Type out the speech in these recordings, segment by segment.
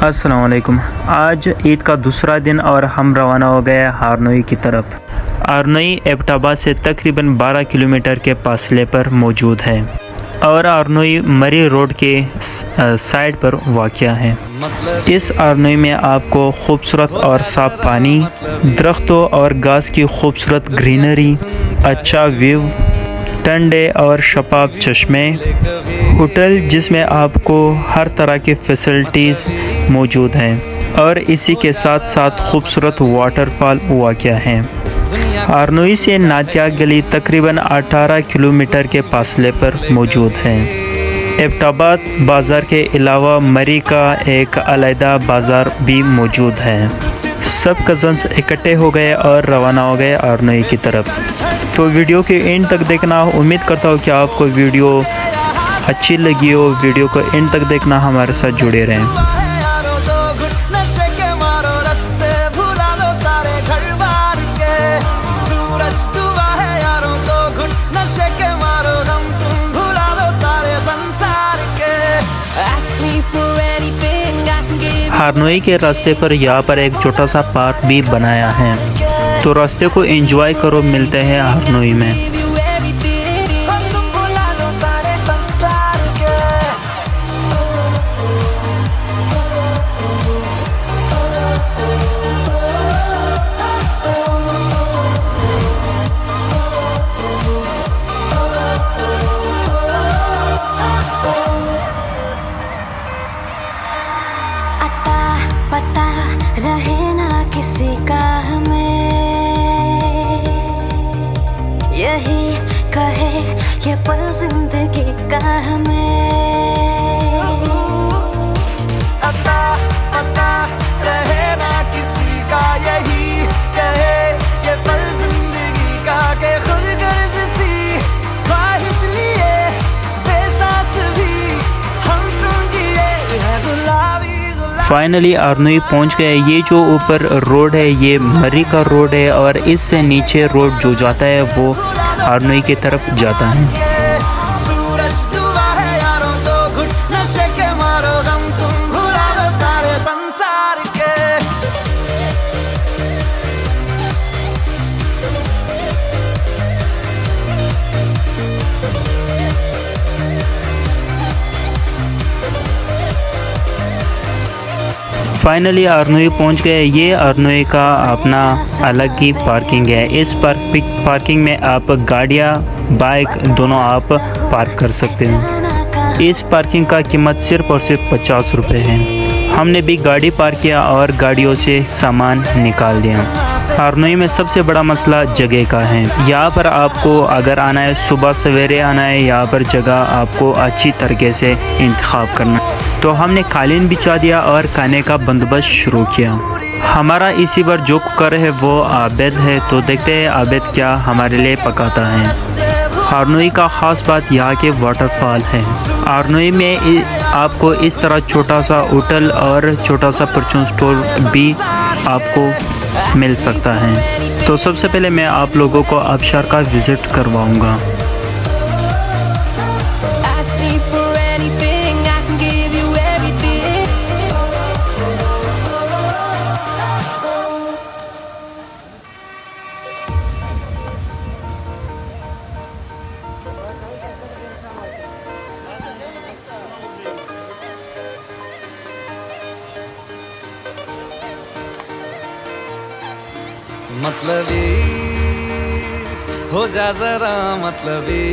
अस्सलाम वालेकुम। आज ईद का दूसरा दिन और हम रवाना हो गए हारनोई की तरफ। हारनोई एबटाबाद से तकरीबन 12 किलोमीटर के फासले पर मौजूद है और हारनोई मरी रोड के साइड पर वाक़या है। इस हारनोई में आपको खूबसूरत और साफ़ पानी, दरख्तों और घास की खूबसूरत ग्रीनरी, अच्छा व्यू, ठंडे और शफाफ चश्मे, होटल जिसमें आपको हर तरह की फैसिलिटीज़ मौजूद हैं और इसी के साथ साथ खूबसूरत वाटरफॉल वाक़या है। हारनोई से नादिया गली तकरीबन 18 किलोमीटर के फासले पर मौजूद है। एबटाबाद बाज़ार के अलावा मरी का एक अलहदा बाज़ार भी मौजूद है। सब कज़न्स इकट्ठे हो गए और रवाना हो गए हारनोई की तरफ। तो वीडियो के एंड तक देखना। उम्मीद करता हूँ कि आपको वीडियो अच्छी लगी हो। वीडियो को एंड तक देखना, हमारे साथ जुड़े रहें। हारनोई के रास्ते पर यहाँ पर एक छोटा सा पार्क भी बनाया है, तो रास्ते को एंजॉय करो। मिलते हैं हारनोई में। रहे ना किसी का हमें, यही कहे ये पल जिंदगी का हमें। अता पता रहे ना किसी का, यही कहे ये पल जिंदगी का, के खुद गर्ज सी ख्वाहिश लिए बेसास भी हम तुम जिए है गुलाबी। फाइनली हारनोई पहुंच गए। ये जो ऊपर रोड है ये मरी का रोड है और इससे नीचे रोड जो जाता है वो हारनोई की तरफ जाता है। फाइनली हारनोई पहुंच गए। ये हारनोई का अपना अलग ही पार्किंग है। इस पार्किंग में आप गाड़ियां, बाइक दोनों आप पार्क कर सकते हैं। इस पार्किंग का कीमत सिर्फ और सिर्फ 50 रुपये है। हमने भी गाड़ी पार्क किया और गाड़ियों से सामान निकाल दिया। हारनोई में सबसे बड़ा मसला जगह का है। यहाँ पर आपको अगर आना है, सुबह सवेरे आना है, यहाँ पर जगह आपको अच्छी तरीके से इंतखाब करना। तो हमने कालीन बिछा दिया और खाने का बंदोबस्त शुरू किया। हमारा इसी बार जो कुकर है वो आबिद है, तो देखते हैं आबिद क्या हमारे लिए पकाता है। हारनोई का ख़ास बात यहाँ के वाटरफॉल है। हारनोई में आपको इस तरह छोटा सा होटल और छोटा सा परचून स्टोर भी आपको मिल सकता है। तो सबसे पहले मैं आप लोगों को आबशार का विज़िट करवाऊँगा। मतलबी हो जा जरा, मतलबी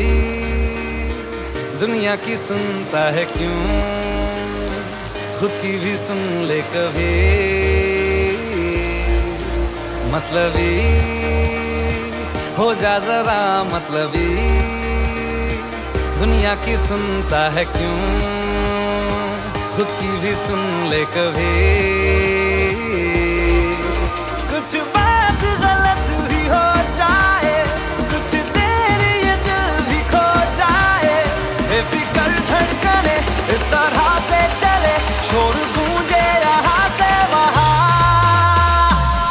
दुनिया की सुनता है क्यों, खुद की भी सुन ले कभी। मतलबी हो जा जरा, मतलबी दुनिया की सुनता है क्यों, खुद की भी सुन ले कभी। कुछ बात गलत भी हो जाए, कुछ देर ये दिल भी खो जाए, बेफिक्र धड़कने इस तरह से चले, शोर गूंजे यहाँ से वहाँ।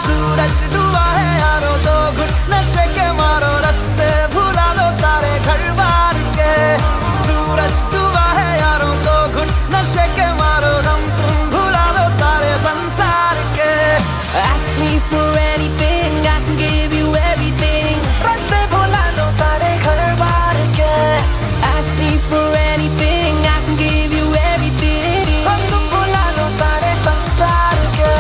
सूरज डूबा है यारों, तो घुट नशे के मारो, रास्ते भुला दो सारे घर बार के। सूरज डूबा है यारों, तो घुट नशे के मारो, दम तुम भुला दो सारे for anything, I can give you everything. रास्ते भुला दो सारे घर बार के. Ask me for anything, I can give you everything. हम तुम भुला दो सारे संसार के.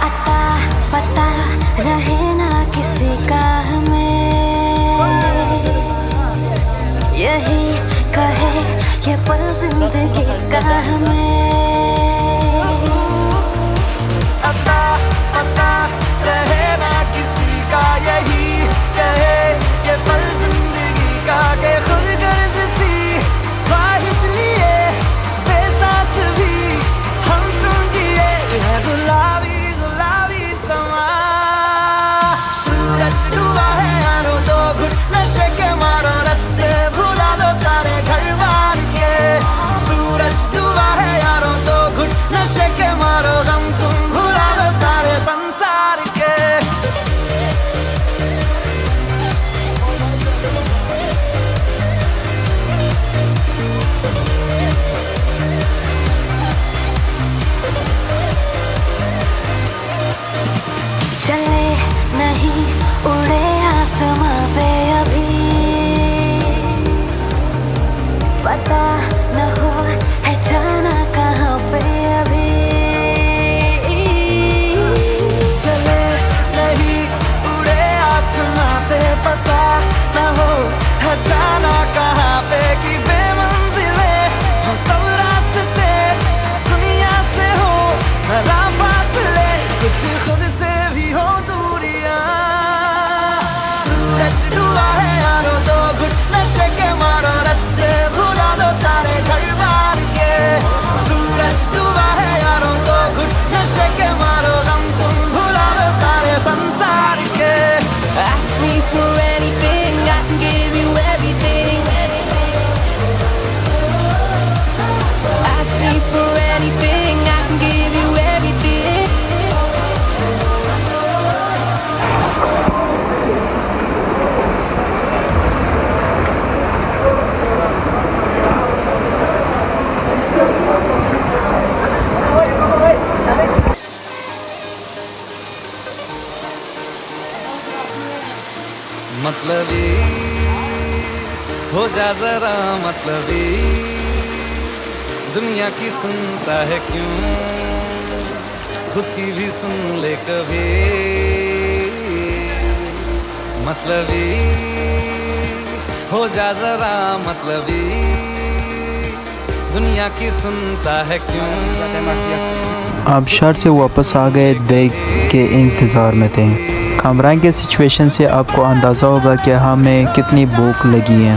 अता पता रहे ना किसी का हमें, यही कहे ये पल जिंदगी का हमें. अता पता रहे ना किसी का, यही कहे ये पल जिंदगी का. के खुद गर्ज सी ख्वाहिश लिए बेसास भी हम तुम जिए है गुलाबी गुलाबी समा. सूरज डूबा है यारो दो घुट नशे के मारो, रास्ते भुला दो सारे घर बार के. सूरज डूबा है यारो दो घुट नशे के मारो, गम तुम भुला दो सारे संसार के. चले नहीं उड़े आसमां पे अभी, पता न हो है जाना कहाँ पे अभी. चले नहीं उड़े आसमां पे, पता न हो है जाना कहाँ पे. कि बेमंजिले हो सब रास्ते, दुनिया से हो जरा फासले, कुछ खुद से भी हो दूरियां. सूरज डूबा है यारो दो घुट नशे के मारो, रास्ते भुला दो सारे घर बार के. सूरज डूबा है यारो दो घुट नशे के मारो, गम तुम भुला दो सारे संसार के. Ask me for anything, I can give you everything. Ask me for anything, I can give you everything. मतलबी हो जा जरा मतलबी, दुनिया की सुनता है क्यों, खुद की भी सुन ले कभी. मतलबी हो जा जरा मतलबी, दुनिया की सुनता है क्यों. आप शहर से वापस आ गए, देख के इंतज़ार में थे. कामरान के सिचुएशन से आपको अंदाज़ा होगा कि हमें कितनी भूख लगी है.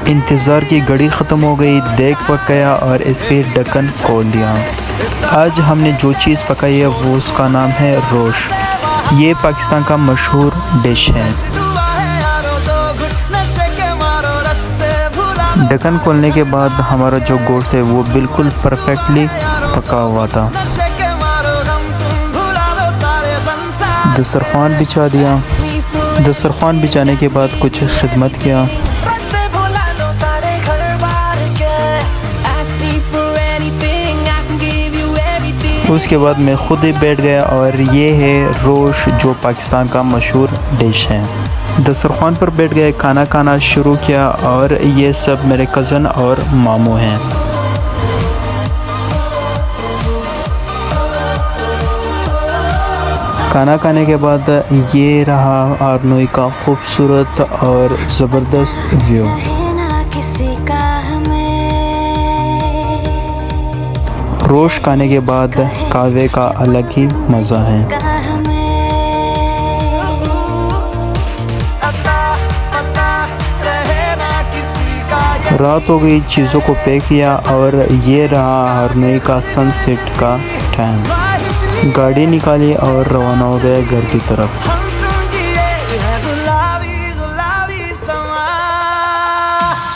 इंतज़ार की घड़ी ख़त्म हो गई, देख पक गया और इसके ढक्कन खोल दिया. आज हमने जो चीज़ पकाई है वो उसका नाम है रोश. ये पाकिस्तान का मशहूर डिश है. ढक्कन खोलने के बाद हमारा जो गोश्त है वो बिल्कुल परफेक्टली पका हुआ था. दस्तरखान बिछा दिया. दस्तरखान बिछाने के बाद कुछ खिदमत किया. रास्ते भुला दो सारे घर बार के. Ask me for anything, I can give you everything. उसके बाद मैं खुद ही बैठ गया और ये है रोश जो पाकिस्तान का मशहूर डिश है. दस्तरखान पर बैठ गए, खाना खाना शुरू किया और ये सब मेरे कज़न और मामू हैं. खाना खाने के बाद ये रहा आरनोई का खूबसूरत और ज़बरदस्त व्यू. रहे ना किसी का हमें, रोश खाने के बाद कहवे का अलग ही मज़ा है. का हमें. रात हो गई, चीज़ों को पैक किया और ये रहा आरनोई का सनसेट का टाइम. गाड़ी निकाली और रवाना हो गए घर की तरफ. हम तुम जिए है गुलाबी गुलाबी समा.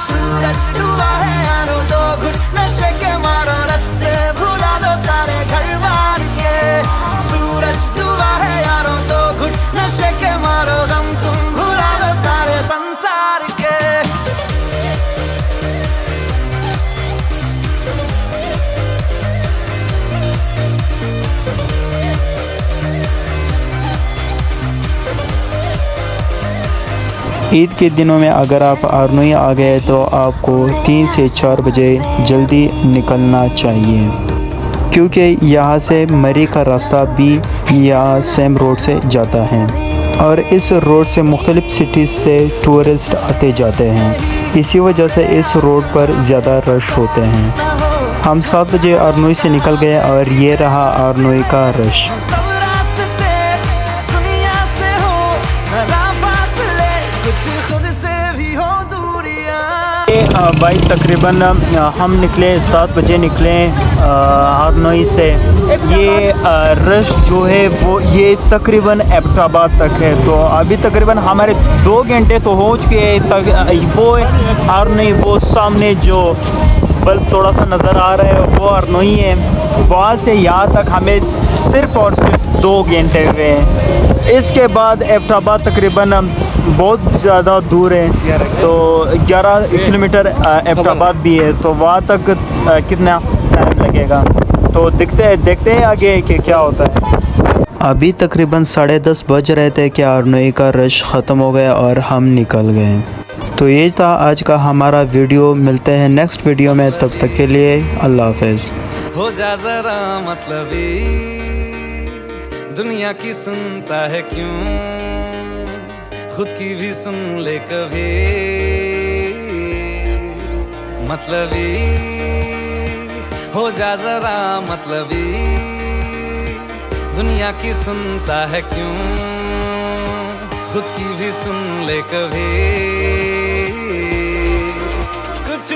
सूरज डूबा है यारो दो घुट नशे के मारो, रास्ते भुला दो सारे घर बार के. ईद के दिनों में अगर आप आरनोई आ गए तो आपको 3 से 4 बजे जल्दी निकलना चाहिए, क्योंकि यहाँ से मरी का रास्ता भी यहाँ सेम रोड से जाता है और इस रोड से मुख्तलिफ सिटीज़ से टूरिस्ट आते जाते हैं। इसी वजह से इस रोड पर ज़्यादा रश होते हैं। हम 7 बजे आरनोई से निकल गए और ये रहा आरनोई का रश। सब रास्ते दुनिया से हो जरा फासले, कुछ खुद से भी हो दूरियां। भाई तकरीबन हम निकले 7 बजे निकले आरनोई से। ये रश जो है वो ये तकरीबन एबटाबाद तक है, तो अभी तकरीबन हमारे 2 घंटे तो हो चुके हैं। वो आरनोई वो सामने जो बल्ब थोड़ा सा नज़र आ रहा है वो आरनोई है, वहाँ से यहाँ तक हमें सिर्फ़ और सिर्फ 2 घंटे हुए हैं। इसके बाद एबटाबाद तकरीबन बहुत ज़्यादा दूर है, तो 11 किलोमीटर एबटाबाद भी है, तो वहाँ तक कितना टाइम लगेगा, तो देखते हैं आगे कि क्या होता है। अभी तकरीबन 10:30 बज रहे थे कि आरनोई का रश ख़त्म हो गया और हम निकल गए। तो ये था आज का हमारा वीडियो। मिलते हैं नेक्स्ट वीडियो में, तब तक के लिए अल्लाह हाफ़िज़। हो जा जरा मतलबी, दुनिया की सुनता है क्यों, खुद की भी सुन ले कभी। मतलबी हो जा जरा मतलबी, दुनिया की सुनता है क्यों, खुद की भी सुन ले कभी। कुछ